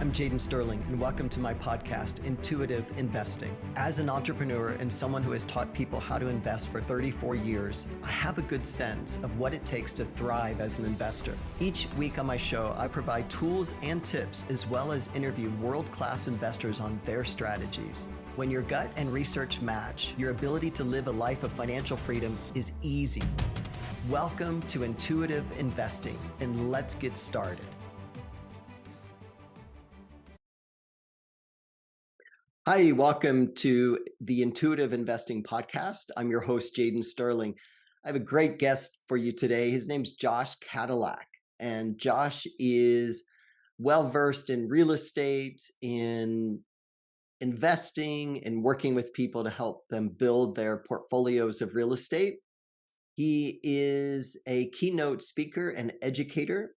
I'm Jaden Sterling, and welcome to my podcast, Intuitive Investing. As an entrepreneur and someone who has taught people how to invest for 34 years, I have a good sense of what it takes to thrive as an investor. Each week on my show, I provide tools and tips, as well as interview world-class investors on their strategies. When your gut and research match, your ability to live a life of financial freedom is easy. Welcome to Intuitive Investing, and let's get started. Hi, welcome to the Intuitive Investing Podcast. I'm your host, Jaden Sterling. I have a great guest for you today. His name's Josh Cadillac, and Josh is well-versed in real estate, in investing, and working with people to help them build their portfolios of real estate. He is a keynote speaker and educator.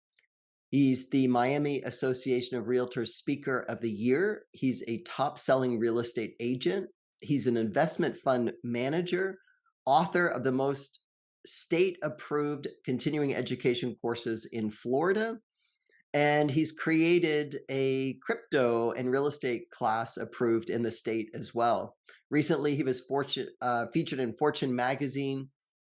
He's the Miami Association of Realtors Speaker of the Year. He's a top-selling real estate agent. He's an investment fund manager, author of the most state-approved continuing education courses in Florida, and he's created a crypto and real estate class approved in the state as well. Recently, he was featured in Fortune magazine.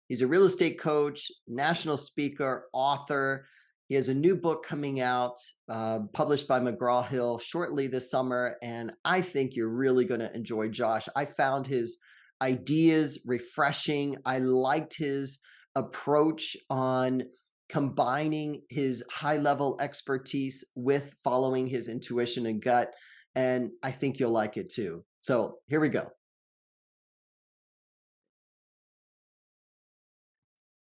He's a real estate coach, national speaker, author. He has a new book coming out, published by McGraw-Hill shortly this summer, and I think you're really going to enjoy Josh. I found his ideas refreshing. I liked his approach on combining his high-level expertise with following his intuition and gut, and I think you'll like it too. So here we go.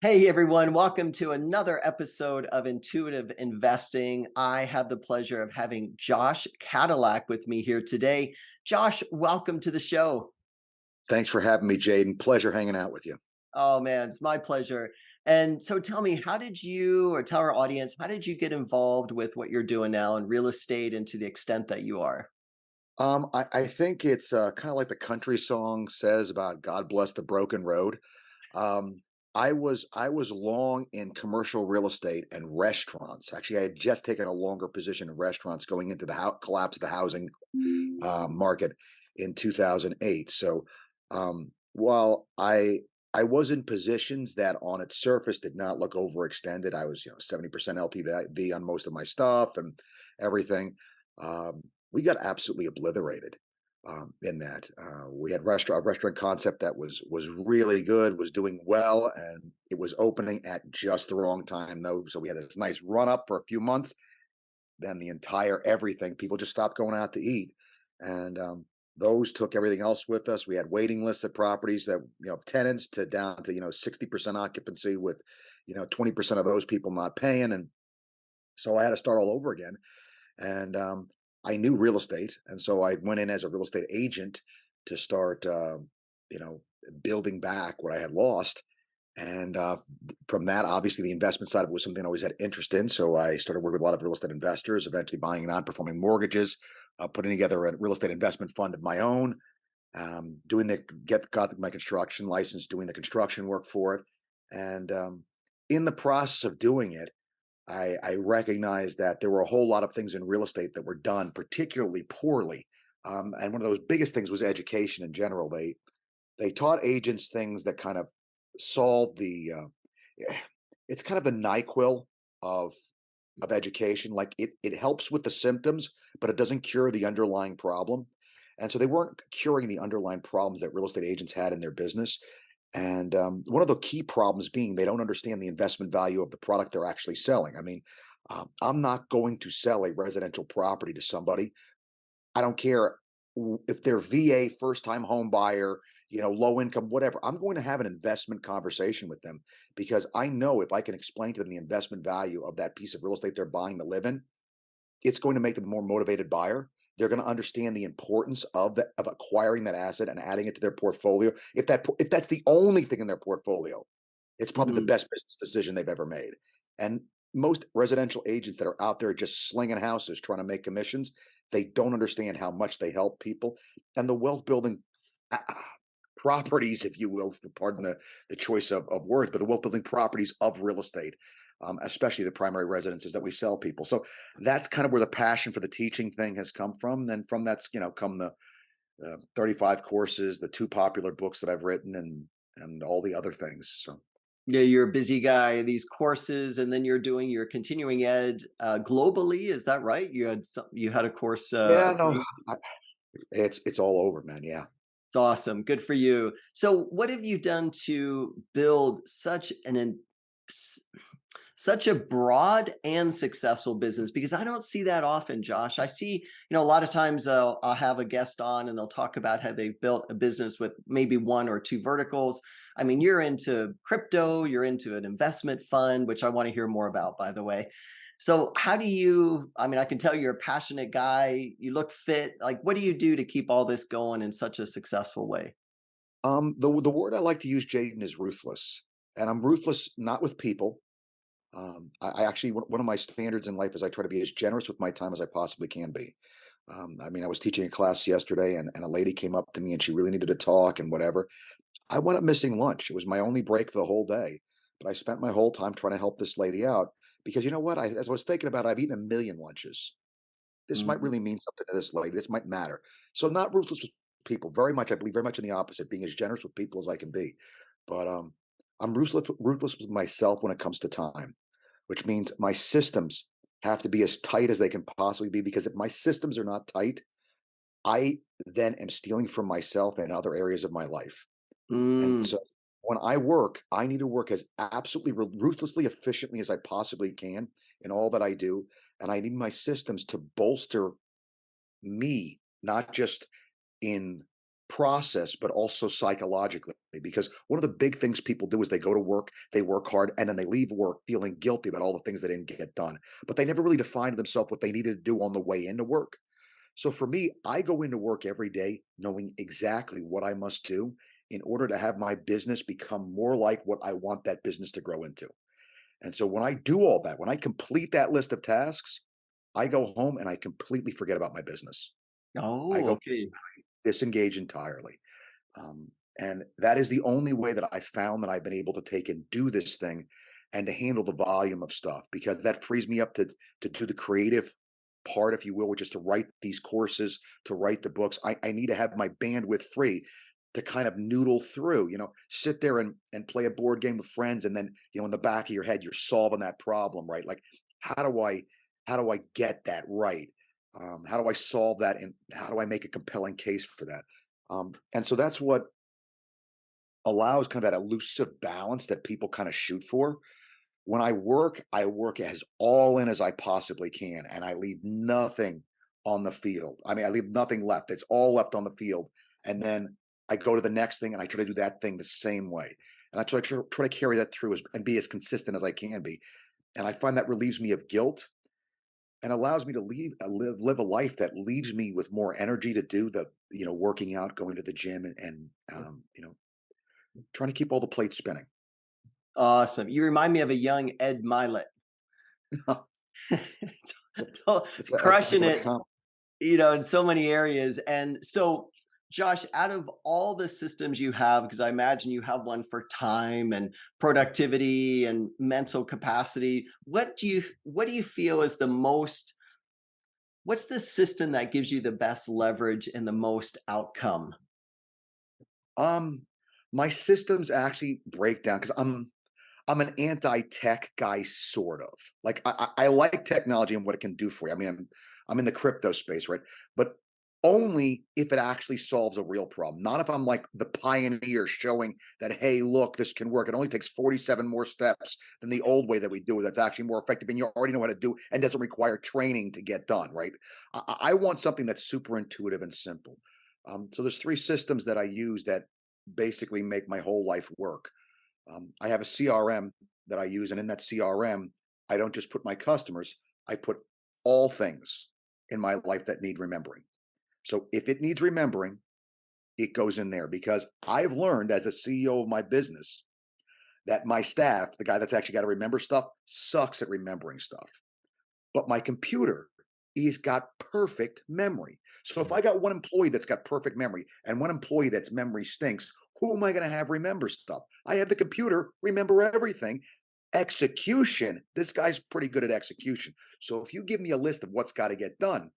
Hey everyone, welcome to another episode of Intuitive Investing. I have the pleasure of having Josh Cadillac with me here today. Josh, welcome to the show. Thanks for having me, Jaden. Pleasure hanging out with you. Oh man, it's my pleasure. And so tell me, tell our audience, how did you get involved with what you're doing now in real estate and to the extent that you are? I think it's kind of like the country song says about God bless the broken road. Um, I was long in commercial real estate and restaurants. Actually, I had just taken a longer position in restaurants going into the collapse of the housing market in 2008. So while I was in positions that on its surface did not look overextended, I was 70% LTV on most of my stuff and everything. We got absolutely obliterated in that. We had a restaurant concept that was really good, was doing well, and it was opening at just the wrong time though. So we had this nice run up for a few months. Then the entire everything, people just stopped going out to eat, and those took everything else with us. We had waiting lists at properties that tenants to down to 60% occupancy with 20% of those people not paying, and so I had to start all over again. And I knew real estate, and so I went in as a real estate agent to start, building back what I had lost. And from that, obviously, the investment side of it was something I always had interest in. So I started working with a lot of real estate investors, eventually buying non-performing mortgages, putting together a real estate investment fund of my own, got my construction license, doing the construction work for it, and in the process of doing it, I recognized that there were a whole lot of things in real estate that were done particularly poorly. And one of those biggest things was education in general. They taught agents things that kind of solved it's kind of the NyQuil of education. Like it helps with the symptoms, but it doesn't cure the underlying problem. And so they weren't curing the underlying problems that real estate agents had in their business. And one of the key problems being they don't understand the investment value of the product they're actually selling. I mean, I'm not going to sell a residential property to somebody. I don't care if they're VA, first-time home buyer, low income, whatever. I'm going to have an investment conversation with them because I know if I can explain to them the investment value of that piece of real estate they're buying to live in, it's going to make them a more motivated buyer. They're going to understand the importance of acquiring that asset and adding it to their portfolio. If that's the only thing in their portfolio, it's probably the best business decision they've ever made. And most residential agents that are out there just slinging houses trying to make commissions, they don't understand how much they help people. And the wealth building properties, if you will, pardon the choice of words, but the wealth building properties of real estate especially the primary residences that we sell people. So that's kind of where the passion for the teaching thing has come from. Then from that's come the 35 courses, the two popular books that I've written, and all the other things. So Yeah, you're a busy guy, these courses, and then you're doing your continuing ed globally. Is that right? You had a course yeah, no, approved. I, it's all over, man. Yeah. It's awesome. Good for you. So, what have you done to build s- such a broad and successful business? Because I don't see that often, Josh. I see, a lot of times I'll have a guest on and they'll talk about how they've built a business with maybe one or two verticals. I mean, you're into crypto, you're into an investment fund, which I want to hear more about, by the way. So, how do you, I mean, I can tell you're a passionate guy, you look fit. Like, what do you do to keep all this going in such a successful way? The word I like to use, Jaden, is ruthless, and I'm ruthless not with people. I actually one of my standards in life is I try to be as generous with my time as I possibly can be. I mean, I was teaching a class yesterday, and a lady came up to me, and she really needed to talk and whatever. I wound up missing lunch. It was my only break for the whole day, but I spent my whole time trying to help this lady out because you know what? As I was thinking about it, I've eaten a million lunches. This might Mhm. really mean something to this lady. This might matter. So not ruthless with people. Very much, I believe very much in the opposite, being as generous with people as I can be. But I'm ruthless with myself when it comes to time, which means my systems have to be as tight as they can possibly be. Because if my systems are not tight, I then am stealing from myself and other areas of my life. And Mm. so when I work, I need to work as absolutely ruthlessly efficiently as I possibly can in all that I do. And I need my systems to bolster me, not just in process, but also psychologically. Because one of the big things people do is they go to work, they work hard, and then they leave work feeling guilty about all the things they didn't get done. But they never really defined to themselves what they needed to do on the way into work. So for me, I go into work every day knowing exactly what I must do in order to have my business become more like what I want that business to grow into. And so when I do all that, when I complete that list of tasks, I go home and I completely forget about my business. I Oh, go okay. disengage entirely. And that is the only way that I found that I've been able to take and do this thing and to handle the volume of stuff because that frees me up to do the creative part, if you will, which is to write these courses, to write the books. I need to have my bandwidth free to kind of noodle through, sit there and play a board game with friends. And then, in the back of your head, you're solving that problem, right? Like, how do I how do I get that right? How do I solve that? And how do I make a compelling case for that? And so that's what allows kind of that elusive balance that people kind of shoot for. When I work as all in as I possibly can, and I leave nothing on the field. I mean, I leave nothing left. It's all left on the field. And then I go to the next thing and I try to do that thing the same way. And I try to carry that through and be as consistent as I can be. And I find that relieves me of guilt and allows me to live a life that leaves me with more energy to do the working out, going to the gym, and trying to keep all the plates spinning. Awesome. You remind me of a young Ed Milet. So that's a heck Crushing of a it, comp. in so many areas. And so, Josh, out of all the systems you have, because I imagine you have one for time and productivity and mental capacity, what do you feel is the most what's the system that gives you the best leverage and the most outcome? Um, my systems actually break down because I'm an anti-tech guy, sort of. Like I like technology and what it can do for you. I mean, I'm in the crypto space, right? But only if it actually solves a real problem. Not if I'm like the pioneer showing that, hey, look, this can work. It only takes 47 more steps than the old way that we do it. That's actually more effective, and you already know how to do and doesn't require training to get done, right? I want something that's super intuitive and simple. So there's three systems that I use that basically make my whole life work. I have a CRM that I use, and in that CRM, I don't just put my customers, I put all things in my life that need remembering. So if it needs remembering, it goes in there because I've learned as the CEO of my business that my staff, the guy that's actually got to remember stuff, sucks at remembering stuff. But my computer, he's got perfect memory. So if I got one employee that's got perfect memory and one employee that's memory stinks, who am I going to have remember stuff? I have the computer remember everything, Execution, this guy's pretty good at execution. So if you give me a list of what's got to get done,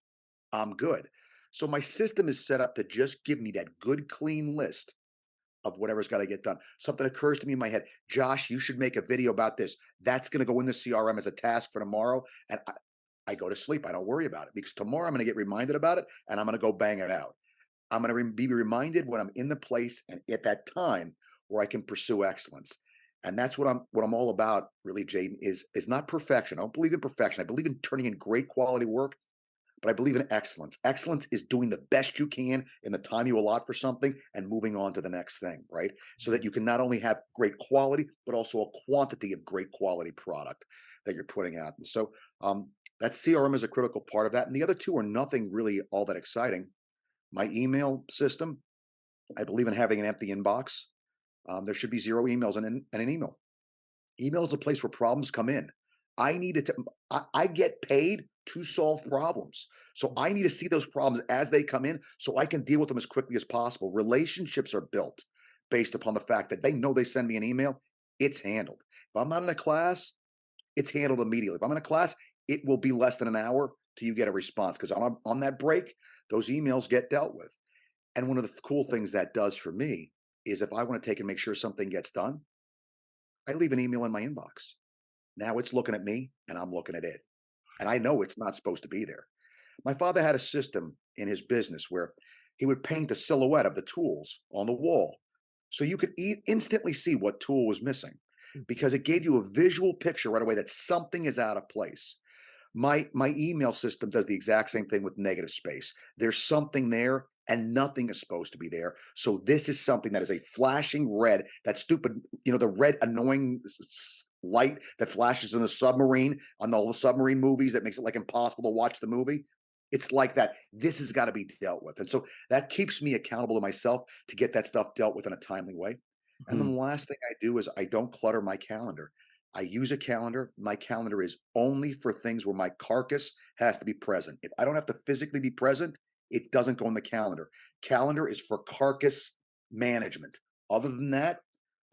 I'm good. So my system is set up to just give me that good, clean list of whatever's got to get done. Something occurs to me in my head, Josh, you should make a video about this. That's going to go in the CRM as a task for tomorrow. And I go to sleep. I don't worry about it because tomorrow I'm going to get reminded about it and I'm going to go bang it out. I'm going to be reminded when I'm in the place and at that time where I can pursue excellence. And that's what I'm all about, really, Jaden, is not perfection. I don't believe in perfection. I believe in turning in great quality work, but I believe in excellence. Excellence is doing the best you can in the time you allot for something and moving on to the next thing, right? So that you can not only have great quality, but also a quantity of great quality product that you're putting out. And so that CRM is a critical part of that. And the other two are nothing really all that exciting. My email system, I believe in having an empty inbox. There should be zero emails in an email. Email is a place where problems come in. I need it to. I get paid to solve problems, so I need to see those problems as they come in, so I can deal with them as quickly as possible. Relationships are built based upon the fact that they know they send me an email, it's handled. If I'm not in a class, it's handled immediately. If I'm in a class, it will be less than an hour till you get a response because on that break, those emails get dealt with. And one of the cool things that does for me is if I want to take and make sure something gets done, I leave an email in my inbox. Now it's looking at me and I'm looking at it. And I know it's not supposed to be there. My father had a system in his business where he would paint a silhouette of the tools on the wall so you could instantly see what tool was missing because it gave you a visual picture right away that something is out of place. My email system does the exact same thing with negative space. There's something there and nothing is supposed to be there. So this is something that is a flashing red, that stupid, the red annoying light that flashes in the submarine on all the submarine movies that makes it like impossible to watch the movie. It's like that. This has got to be dealt with. And so that keeps me accountable to myself to get that stuff dealt with in a timely way. And then Mhm. the last thing I do is I don't clutter my calendar. I use a calendar. My calendar is only for things where my carcass has to be present. If I don't have to physically be present, it doesn't go in the calendar. Calendar is for carcass management. Other than that,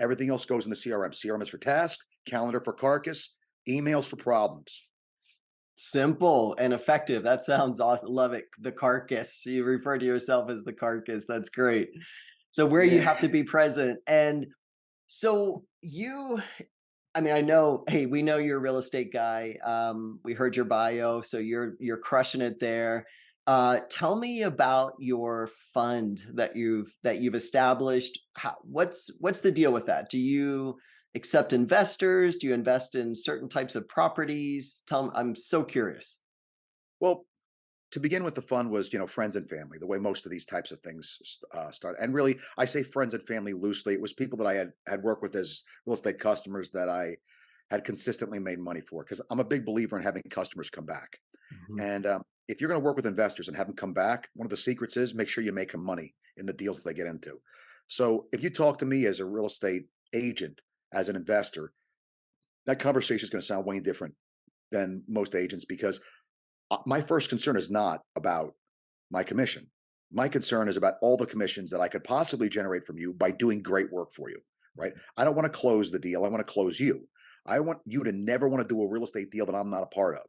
everything else goes in the CRM. CRM is for task, calendar for carcass, emails for problems. Simple and effective. That sounds awesome. Love it. The carcass. You refer to yourself as the carcass. That's great. So where you Yeah. have to be present. And so I mean, I know, hey, we know you're a real estate guy. We heard your bio, so you're crushing it there. Tell me about your fund that you've established. What's the deal with that? Do you accept investors? Do you invest in certain types of properties? Tell me, I'm so curious. Well, to begin with, the fun was, friends and family, the way most of these types of things start. And really, I say friends and family loosely. It was people that I had worked with as real estate customers that I had consistently made money for because I'm a big believer in having customers come back. Mhm. And if you're going to work with investors and have them come back, one of the secrets is make sure you make them money in the deals that they get into. So if you talk to me as a real estate agent, as an investor, that conversation is going to sound way different than most agents because my first concern is not about my commission. My concern is about all the commissions that I could possibly generate from you by doing great work for you, right? I don't want to close the deal. I want to close you. I want you to never want to do a real estate deal that I'm not a part of.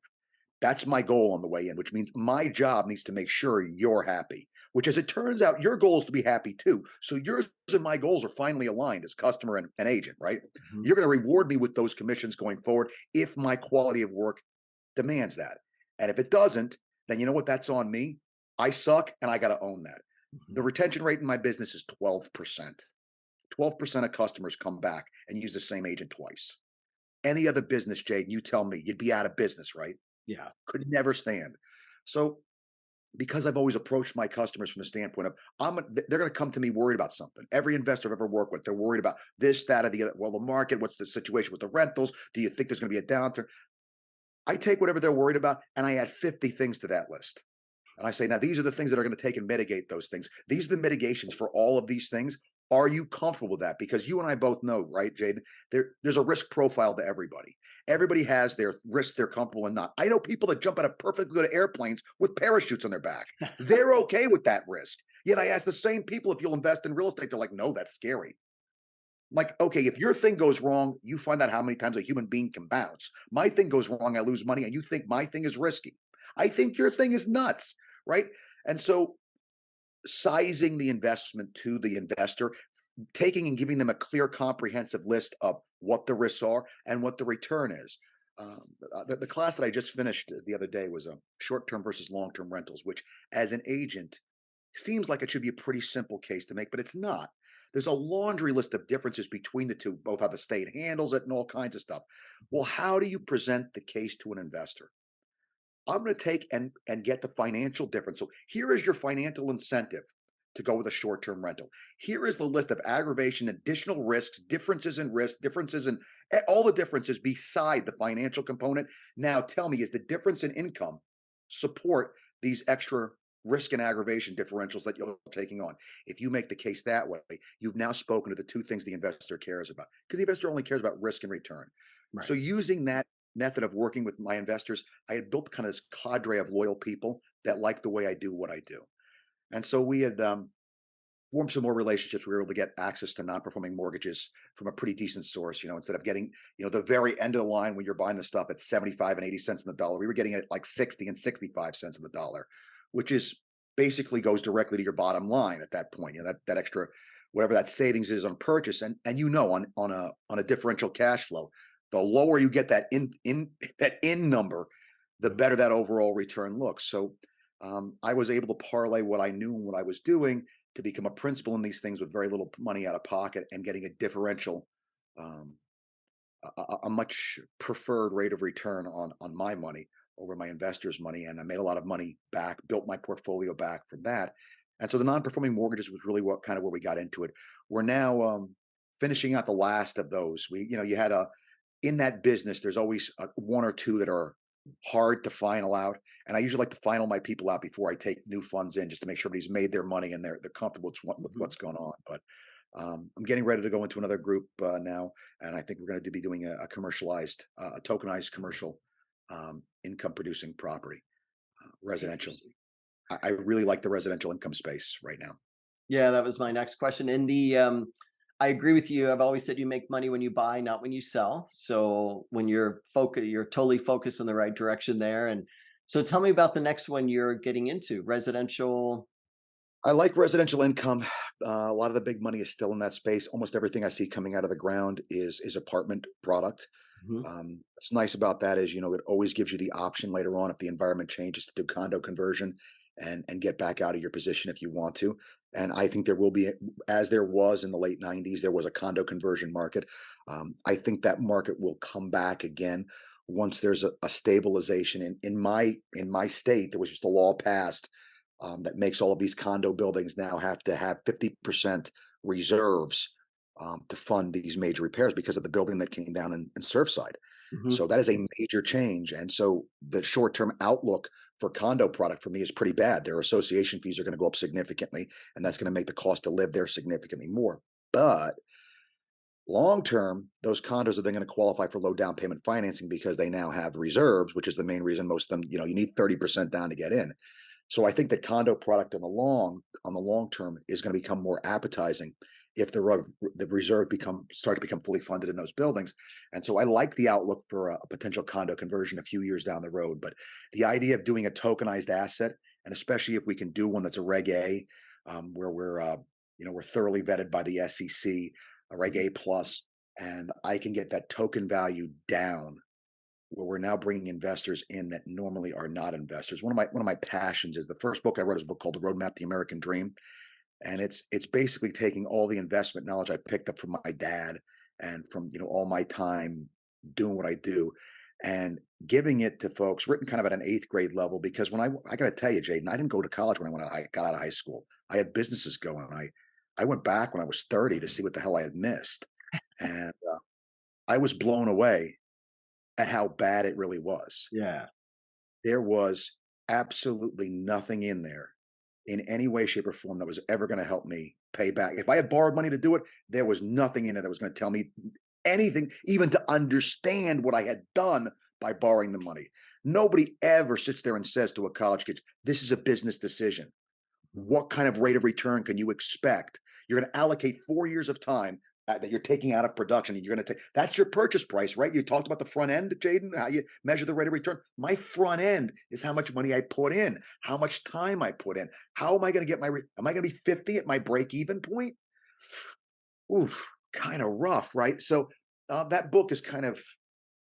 That's my goal on the way in, which means my job needs to make sure you're happy, which as it turns out, your goal is to be happy too. So yours and my goals are finally aligned as customer and agent, right? Mhm. You're going to reward me with those commissions going forward if my quality of work demands that. And if it doesn't, then you know what? That's on me. I suck and I got to own that. Mhm. The retention rate in my business is 12%. 12% of customers come back and use the same agent twice. Any other business, Jade, you tell me, you'd be out of business, right? Yeah. Could never stand. So because I've always approached my customers from the standpoint of they're going to come to me worried about something. Every investor I've ever worked with, they're worried about this, that, or the other. Well, the market, what's the situation with the rentals? Do you think there's going to be a downturn? I take whatever they're worried about and I add 50 things to that list. And I say, now these are the things that are going to take and mitigate those things. These are the mitigations for all of these things. Are you comfortable with that? Because you and I both know, right, Jade? There's a risk profile to everybody. Everybody has their risks they're comfortable and not. I know people that jump out of perfectly good airplanes with parachutes on their back. They're okay with that risk. Yet I ask the same people if you'll invest in real estate. They're like, no, that's scary. Like, okay, if your thing goes wrong, you find out how many times a human being can bounce. My thing goes wrong, I lose money, and you think my thing is risky. I think your thing is nuts, right? And so sizing the investment to the investor, taking and giving them a clear, comprehensive list of what the risks are and what the return is. The class that I just finished the other day was a short-term versus long-term rentals, which, as an agent, seems like it should be a pretty simple case to make, but it's not. There's a laundry list of differences between the two, both how the state handles it and all kinds of stuff. Well, how do you present the case to an investor? I'm going to take and get the financial difference. So here is your financial incentive to go with a short-term rental. Here is the list of aggravation, additional risks, differences in risk, differences in all the differences beside the financial component. Now tell me, is the difference in income support these extra risk and aggravation differentials that you're taking on? If you make the case that way, you've now spoken to the two things the investor cares about, because the investor only cares about risk and return. So Right. using that method of working with my investors, I had built kind of this cadre of loyal people that like the way I do what I do. And so we had formed some more relationships. We were able to get access to non-performing mortgages from a pretty decent source. Instead of getting, the very end of the line when you're buying the stuff at 75 and 80 cents in the dollar, we were getting it like 60 and 65 cents in the dollar, which is basically goes directly to your bottom line at that point. That extra whatever that savings is on purchase, and on a differential cash flow, the lower you get that in number, the Mhm. better that overall return looks. So I was able to parlay what I knew and what I was doing to become a principal in these things with very little money out of pocket and getting a differential, um, a much preferred rate of return on my money over my investors' money. And I made a lot of money back, built my portfolio back from that. And so the non-performing mortgages was really what kind of where we got into it. We're now finishing out the last of those. You had a in that business, there's always one or two that are hard to final out, and I usually like to final my people out before I take new funds in, just to make sure everybody's made their money and they're comfortable with Mhm. what's going on. But I'm getting ready to go into another group now, and I think we're going to be doing a commercialized, a tokenized commercial income producing property, residential. Interesting. I really like the residential income space right now. Yeah, that was my next question. I agree with you. I've always said you make money when you buy, not when you sell. So when you're totally focused in the right direction there. And so tell me about the next one you're getting into, residential. I like residential income. A lot of the big money is still in that space. Almost everything I see coming out of the ground is apartment product. Mhm. What's nice about that is, it always gives you the option later on if the environment changes to do condo conversion and get back out of your position if you want to. And I think there will be, as there was in the late '90s, there was a condo conversion market. I think that market will come back again once there's a stabilization. In my state, there was just a law passed that makes all of these condo buildings now have to have 50% reserves to fund these major repairs because of the building that came down in Surfside. Mhm. So that is a major change. And so the short term outlook for condo product for me is pretty bad. Their association fees are going to go up significantly, and that's going to make the cost to live there significantly more. But long term, those condos are then going to qualify for low down payment financing because they now have reserves, which is the main reason most of them, you need 30% down to get in. So I think the condo product on the long term is going to become more appetizing if the reserve start to become fully funded in those buildings. And so I like the outlook for a potential condo conversion a few years down the road. But the idea of doing a tokenized asset, and especially if we can do one that's a Reg A, where we're thoroughly vetted by the SEC, a Reg Mhm. A plus, and I can get that token value down where we're now bringing investors in that normally are not investors. One of my passions is the first book I wrote is a book called The Roadmap to the American Dream, and it's basically taking all the investment knowledge I picked up from my dad and from all my time doing what I do, and giving it to folks. Written kind of at an eighth grade level because when I got to tell you, Jaden, I didn't go to college when I got out of high school. I had businesses going. I went back when I was 30 to see what the hell I had missed, and I was blown away at how bad it really was. Yeah. There was absolutely nothing in there in any way, shape, or form that was ever going to help me pay back. If I had borrowed money to do it, there was nothing in it that was going to tell me anything, even to understand what I had done by borrowing the money. Nobody ever sits there and says to a college kid, this is a business decision. What kind of rate of return can you expect? You're going to allocate 4 years of time that you're taking out of production, and you're going to take that's your purchase price, right? You talked about the front end, Jaden, how you measure the rate of return. My front end is how much money I put in, how much time I put in. How am I going to get am I going to be 50 at my break even point? Oof, kind of rough, right? So that book is kind of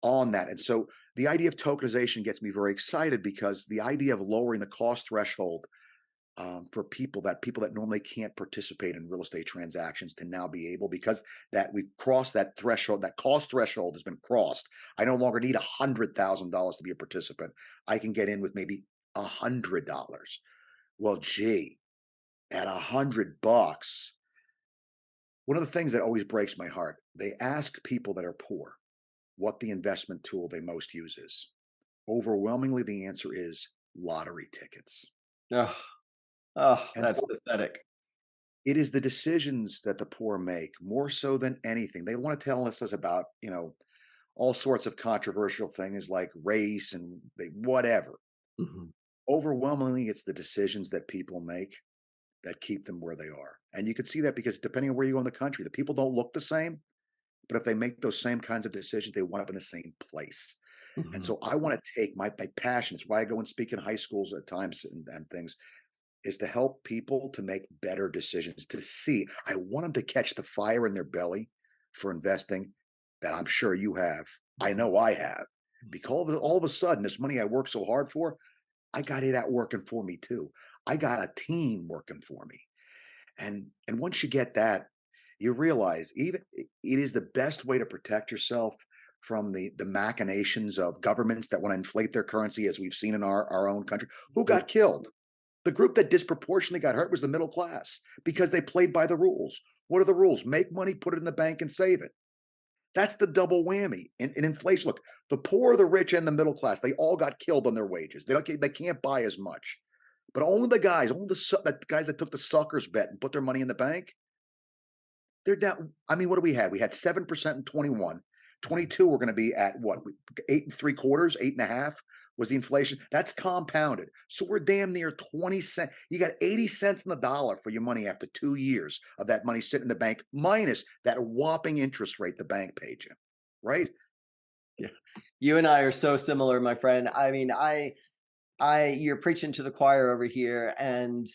on that. And so the idea of tokenization gets me very excited because the idea of lowering the cost threshold for people that normally can't participate in real estate transactions to now be able, because that we've crossed that threshold, that cost threshold has been crossed. I no longer need $100,000 to be a participant. I can get in with maybe $100. Well, gee, at $100, one of the things that always breaks my heart, they ask people that are poor what the investment tool they most use is. Overwhelmingly, the answer is lottery tickets. Oh, oh, And that's so pathetic. it is the decisions that the poor make more so than anything. They want to tell us about, all sorts of controversial things like race and whatever. Mhm. Overwhelmingly, it's the decisions that people make that keep them where they are. And you can see that because depending on where you go in the country, the people don't look the same, but if they make those same kinds of decisions, they wind up in the same place. And Mhm. so I want to take my passion. It's why I go and speak in high schools at times and things is to help people to make better decisions, to see. I want them to catch the fire in their belly for investing that I'm sure you have. I Mhm. know I have. Because all of a sudden, this money I worked so hard for, I got it out working for me too. I got a team working for me. And once you get that, you realize it is the best way to protect yourself from the machinations of governments that want to inflate their currency, as we've seen in our own country. Who Mhm. got killed? The group that disproportionately got hurt was the middle class because they played by the rules. What are the rules? Make money, put it in the bank, and save it. That's the double whammy in inflation. Look, the poor, the rich, and the middle class, they all got killed on their wages. They can't buy as much. But only the guys, the guys that took the suckers bet and put their money in the bank, they're down. I mean, what do we had? We had 7% in 21. 22, we're going to be at what? Eight and three quarters, eight and a half was the inflation. That's compounded. So we're damn near 20 cents. You got 80 cents in the dollar for your money after 2 years of that money sitting in the bank, minus that whopping interest rate the bank paid you. Right? Yeah. You and I are so similar, my friend. I mean, you're preaching to the choir over here, and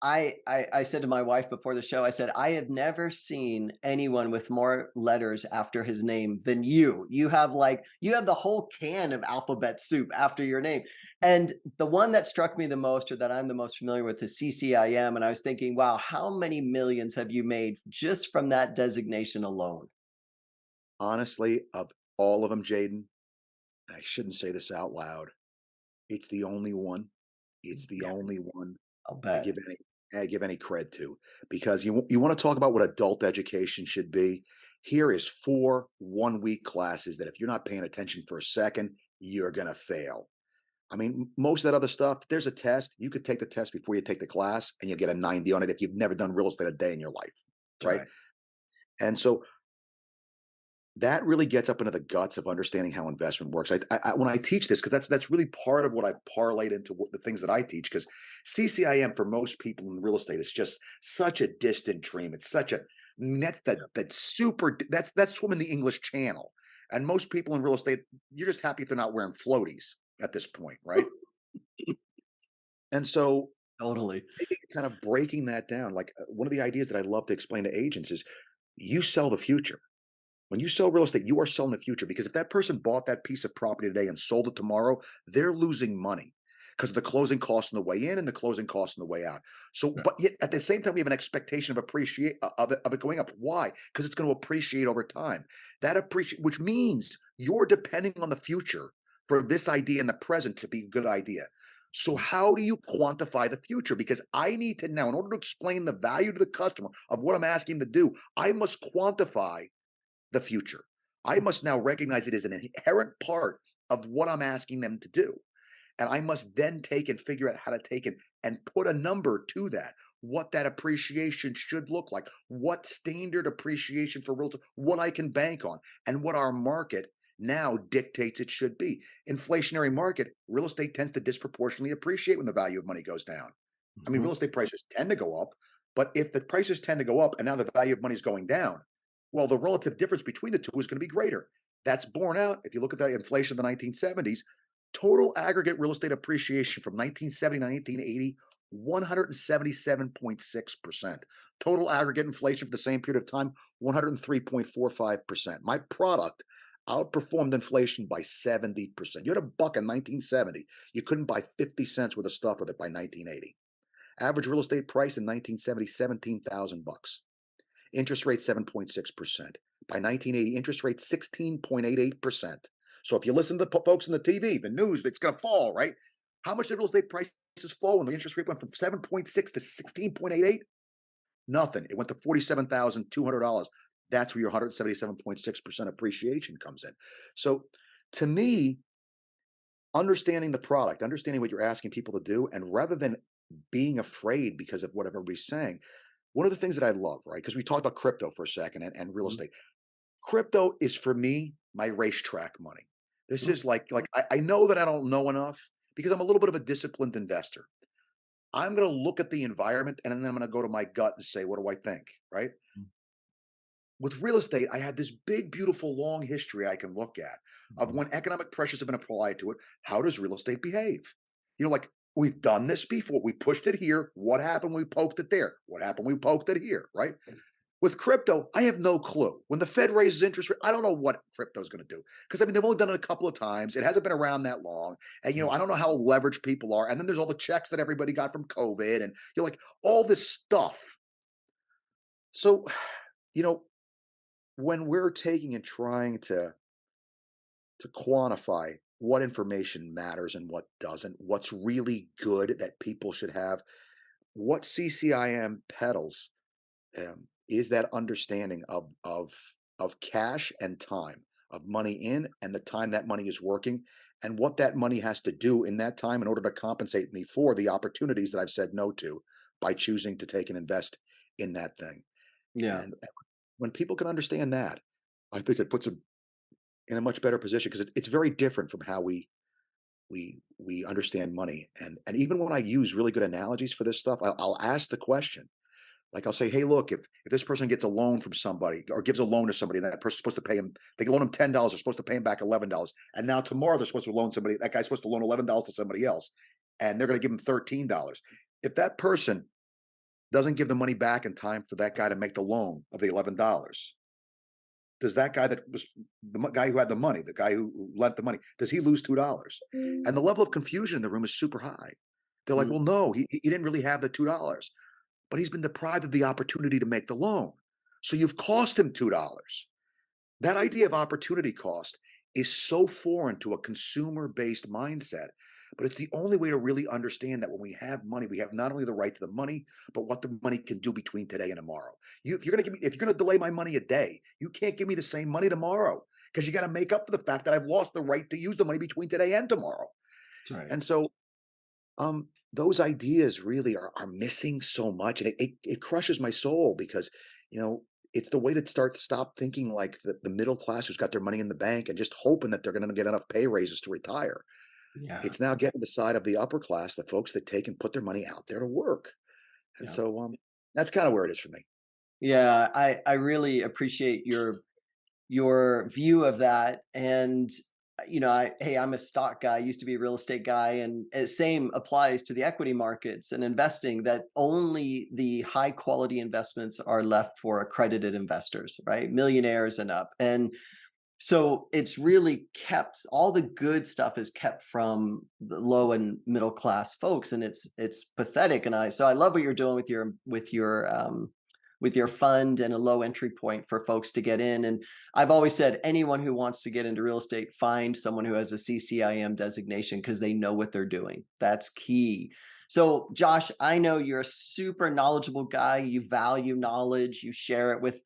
I said to my wife before the show, I said, I have never seen anyone with more letters after his name than you. You have the whole can of alphabet soup after your name. And the one that struck me the most, or that I'm the most familiar with, is CCIM. And I was thinking, wow, how many millions have you made just from that designation alone? Honestly, of all of them, Jaden, I shouldn't say this out loud. It's the only one. It's the Yeah, only one I'll I bet. give any cred to, because you want to talk about what adult education should be. Here is 4 one-week classes that if you're not paying attention for a second, you're gonna fail. I mean, most of that other stuff, there's a test. You could take the test before you take the class, and you'll get a 90 on it if you've never done real estate a day in your life, That's right? right. And so that really gets up into the guts of understanding how investment works. When I teach this, because that's really part of what I parlayed into the things that I teach. Because CCIM for most people in real estate is just such a distant dream. It's such a I mean, that's super. That's swimming the English Channel, and most people in real estate, you're just happy if they're not wearing floaties at this point, right? And so, Totally. kind of breaking that down, like one of the ideas that I love to explain to agents is, you sell the future. When you sell real estate, you are selling the future, because if that person bought that piece of property today and sold it tomorrow, they're losing money because of the closing costs on the way in and the closing costs on the way out. So, Yeah. but yet at the same time, we have an expectation of of it going up. Why? Because it's going to appreciate over time. That appreciate, which means you're depending on the future for this idea in the present to be a good idea. So, how do you quantify the future? Because I need to now, in order to explain the value to the customer of what I'm asking them to do, I must quantify the future. I must now recognize it as an inherent part of what I'm asking them to do. And I must then take and figure out how to take it and put a number to that, what that appreciation should look like, what standard appreciation for real, what I can bank on, and what our market now dictates it should be. Inflationary market, real estate tends to disproportionately appreciate when the value of money goes down. I mean, Mhm. real estate prices tend to go up, But if the prices tend to go up and now the value of money is going down, well, the relative difference between the two is going to be greater. That's borne out. If you look at the inflation of the 1970s, total aggregate real estate appreciation from 1970 to 1980, 177.6%. Total aggregate inflation for the same period of time, 103.45%. My product outperformed inflation by 70%. You had a buck in 1970. You couldn't buy 50 cents worth of stuff with it by 1980. Average real estate price in 1970, 17,000 bucks. Interest rate 7.6%. By 1980, interest rate 16.88%. So if you listen to the folks on the TV, the news, it's going to fall, right? How much did real estate prices fall when the interest rate went from 7.6 to 16.88? Nothing. It went to $47,200. That's where your 177.6% appreciation comes in. So to me, understanding the product, understanding what you're asking people to do, and rather than being afraid because of what everybody's saying, one of the things that I love, right? Because we talked about crypto for a second and real Mhm. estate. Crypto is for me my racetrack money. This Mm. is like I know that I don't know enough because I'm a little bit of a disciplined investor. I'm going to look at the environment and then I'm going to go to my gut and say, what do I think? Right. Mm. With real estate, I have this big, beautiful, long history I can look at of Mhm. when economic pressures have been applied to it. How does real estate behave? Like we've done this before. We pushed it here. What happened when we poked it there? What happened when we poked it here? Right. With crypto, I have no clue. When the Fed raises interest rate, I don't know what crypto is going to do because I mean they've only done it a couple of times. It hasn't been around that long, and Mm. I don't know how leveraged people are. And then there's all the checks that everybody got from COVID, and like all this stuff. So, you know, when we're taking and trying to quantify what information matters and what doesn't, what's really good that people should have, what CCIM peddles is that understanding of cash and time, of money in and the time that money is working, and what that money has to do in that time in order to compensate me for the opportunities that I've said no to by choosing to take and invest in that thing. Yeah. And when people can understand that, I think it puts them in a much better position because it's very different from how we understand money. And even when I use really good analogies for this stuff, I'll ask the question. Like I'll say, hey, look, if this person gets a loan from somebody or gives a loan to somebody, and that person's supposed to pay him, they loan him $10, they're supposed to pay him back $11. And now tomorrow they're supposed to loan somebody, that guy's supposed to loan $11 to somebody else, and they're going to give him $13. If that person doesn't give the money back in time for that guy to make the loan of the $11, does that guy that was guy who had the money, the guy who lent the money, does he lose $2? And the level of confusion in the room is super high. They're like, Mm. well, no, he didn't really have the $2, but he's been deprived of the opportunity to make the loan. So you've cost him $2. That idea of opportunity cost is so foreign to a consumer based mindset, but it's the only way to really understand that when we have money, we have not only the right to the money, but what the money can do between today and tomorrow. If you're going to give me, if you're going to delay my money a day, you can't give me the same money tomorrow because you got to make up for the fact that I've lost the right to use the money between today and tomorrow. That's right. And so those ideas really are missing so much, and it crushes my soul because you know it's the way to stop thinking like the middle class who's got their money in the bank and just hoping that they're going to get enough pay raises to retire. Yeah. It's now getting the side of the upper class, the folks that take and put their money out there to work, and Yeah. so that's kind of where it is for me. Yeah. I really appreciate your view of that. And hey, I'm a stock guy, used to be a real estate guy, and same applies to the equity markets and investing, that only the high quality investments are left for accredited investors, right? Millionaires and up. And so it's really kept, all the good stuff is kept from the low and middle class folks, and it's pathetic. And I love what you're doing with your fund and a low entry point for folks to get in. And I've always said anyone who wants to get into real estate, find someone who has a CCIM designation because they know what they're doing. That's key. So Josh, I know you're a super knowledgeable guy. You value knowledge. You share it with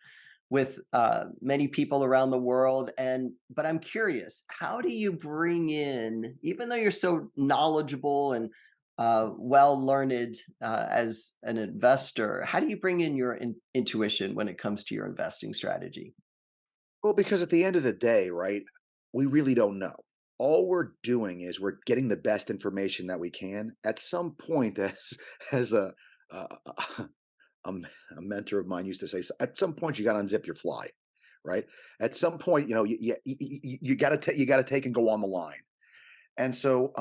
many people around the world. But I'm curious, how do you bring in, even though you're so knowledgeable and well learned as an investor, how do you bring in your intuition when it comes to your investing strategy? Well, because at the end of the day, right, we really don't know. All we're doing is we're getting the best information that we can. At some point, as as a um, a mentor of mine used to say, at some point you got to unzip your fly, right? At some point, you got to you got to take and go on the line. And so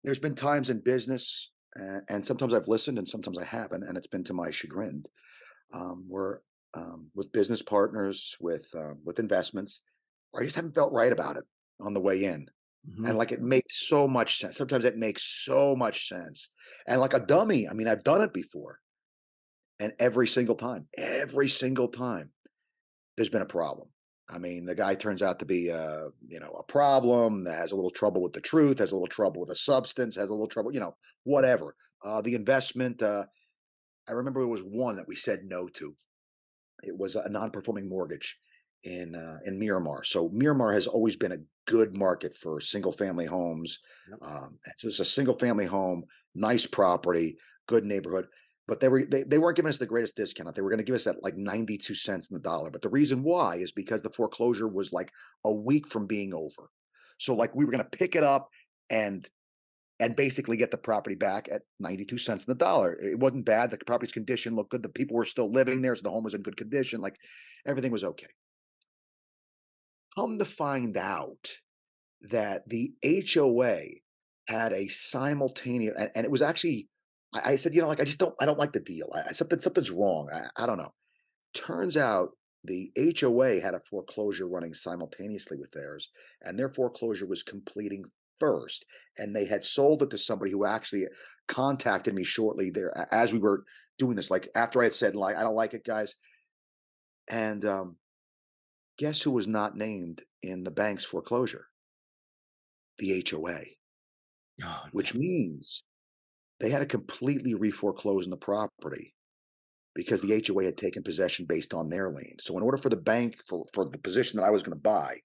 there's been times in business, and sometimes I've listened, and sometimes I haven't, and it's been to my chagrin. Where with business partners, with investments, where I just haven't felt right about it on the way in. And Mhm. like it makes so much sense. Sometimes it makes so much sense. And like a dummy, I mean, I've done it before. And every single time, there's been a problem. I mean, the guy turns out to be a problem, that has a little trouble with the truth, has a little trouble with a substance, has a little trouble, whatever. The investment, I remember it was one that we said no to. It was a non-performing mortgage in Miramar. So Miramar has always been a good market for single-family homes. Yep. So it's a single-family home, nice property, good neighborhood. But they weren't giving us the greatest discount. They were going to give us that like 92 cents in the dollar. But the reason why is because the foreclosure was like a week from being over. So like we were going to pick it up and basically get the property back at 92 cents in the dollar. It wasn't bad. The property's condition looked good. The people were still living there, so the home was in good condition. Like everything was okay. Come to find out that the HOA had a simultaneous, and it was actually, I said, like I don't like the deal. Something's wrong. I don't know. Turns out the HOA had a foreclosure running simultaneously with theirs, and their foreclosure was completing first. And they had sold it to somebody who actually contacted me shortly there as we were doing this. Like after I had said, like, I don't like it, guys. And guess who was not named in the bank's foreclosure? The HOA, Oh, no. which means they had to completely reforeclose on the property because the HOA had taken possession based on their lien. So in order for the bank for the position that I was going to buy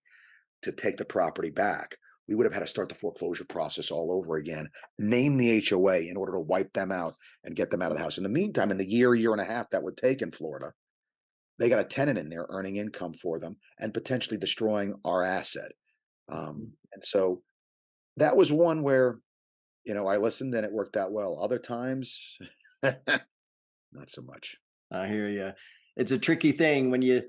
to take the property back, we would have had to start the foreclosure process all over again, name the HOA in order to wipe them out and get them out of the house. In the meantime, in the year and a half that would take in Florida, they got a tenant in there earning income for them and potentially destroying our asset. Mhm. And so that was one where, I listened and it worked out well. Other times, not so much. I hear you. It's a tricky thing when you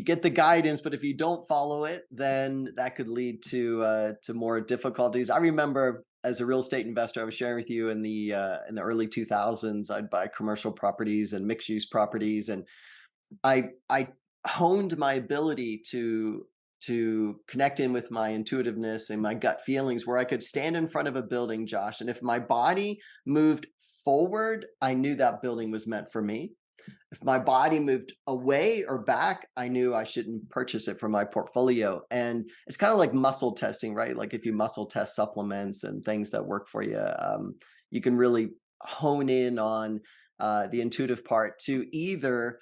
get the guidance, but if you don't follow it, then that could lead to more difficulties. I remember as a real estate investor, I was sharing with you in the early 2000s, I'd buy commercial properties and mixed use properties, and I honed my ability to connect in with my intuitiveness and my gut feelings where I could stand in front of a building, Josh, and if my body moved forward, I knew that building was meant for me. If my body moved away or back, I knew I shouldn't purchase it for my portfolio. And it's kind of like muscle testing, right? Like if you muscle test supplements and things that work for you, you can really hone in on the intuitive part to either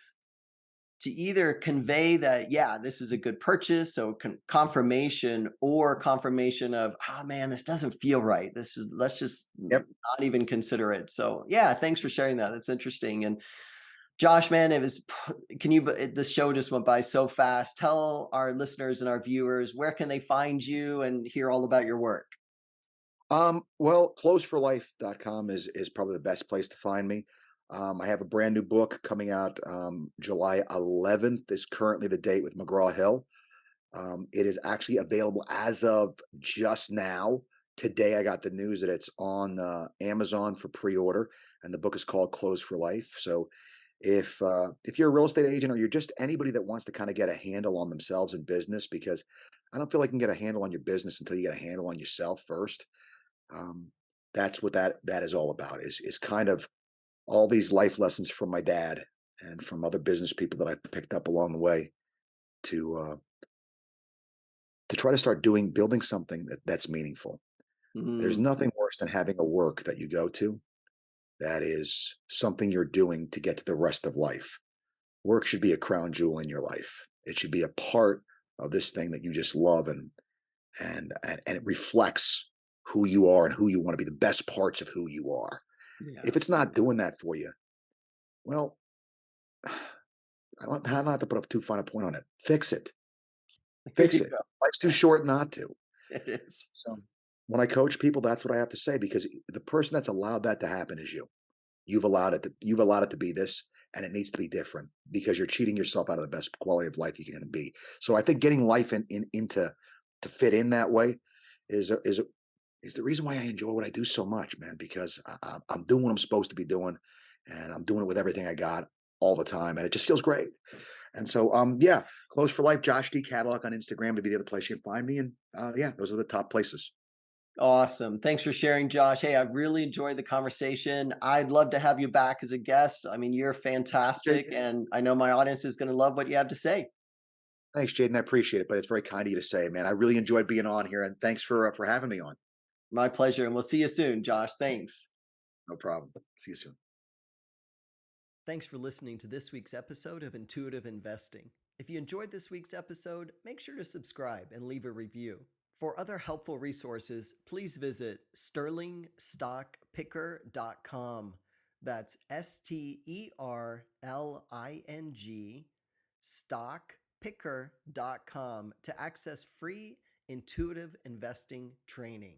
convey that, yeah, this is a good purchase, so confirmation, or confirmation of, oh man, this doesn't feel right, this is, let's just Yep. not even consider it. So yeah, thanks for sharing that. That's interesting. And Josh, man, it was, can you, this show just went by so fast. Tell our listeners and our viewers, where can they find you and hear all about your work? Well, closeforlife.com is probably the best place to find me. I have a brand new book coming out July 11th is currently the date with McGraw Hill. It is actually available as of just now. Today, I got the news that it's on Amazon for pre-order, and the book is called Close for Life. So, if you're a real estate agent or you're just anybody that wants to kind of get a handle on themselves in business, because I don't feel like you can get a handle on your business until you get a handle on yourself first. Um, that's what that is all about. Is kind of all these life lessons from my dad and from other business people that I picked up along the way to uh, to try to start building something that's meaningful. There's Mm, nothing worse than having a work that you go to that is something you're doing to get to the rest of life. Work should be a crown jewel in your life. It should be a part of this thing that you just love, and it reflects who you are and who you want to be, the best parts of who you are. yeah. If it's not doing that for you, well, I don't have to put up too fine a point on it. Fix it. Here Fix you it. go. Life's too short not to. It is. So when I coach people, that's what I have to say because the person that's allowed that to happen is you. You've allowed it to be this, and it needs to be different because you're cheating yourself out of the best quality of life you can be. So I think getting life into to fit in that way is is the reason why I enjoy what I do so much, man. Because I'm doing what I'm supposed to be doing, and I'm doing it with everything I got all the time, and it just feels great. And so, yeah, Close for Life, Josh D. Cadillac on Instagram to be the other place you can find me. And yeah, those are the top places. Awesome. Thanks for sharing, Josh. Hey, I really enjoyed the conversation. I'd love to have you back as a guest. I mean, you're fantastic, JD. and I know my audience is going to love what you have to say. Thanks, Jaden. I appreciate it, but it's very kind of you to say, man. I really enjoyed being on here, and thanks for having me on. My pleasure. And we'll see you soon, Josh. Thanks. No problem. See you soon. Thanks for listening to this week's episode of Intuitive Investing. If you enjoyed this week's episode, make sure to subscribe and leave a review. For other helpful resources, please visit sterlingstockpicker.com. That's STERLING stockpicker.com to access free intuitive investing training.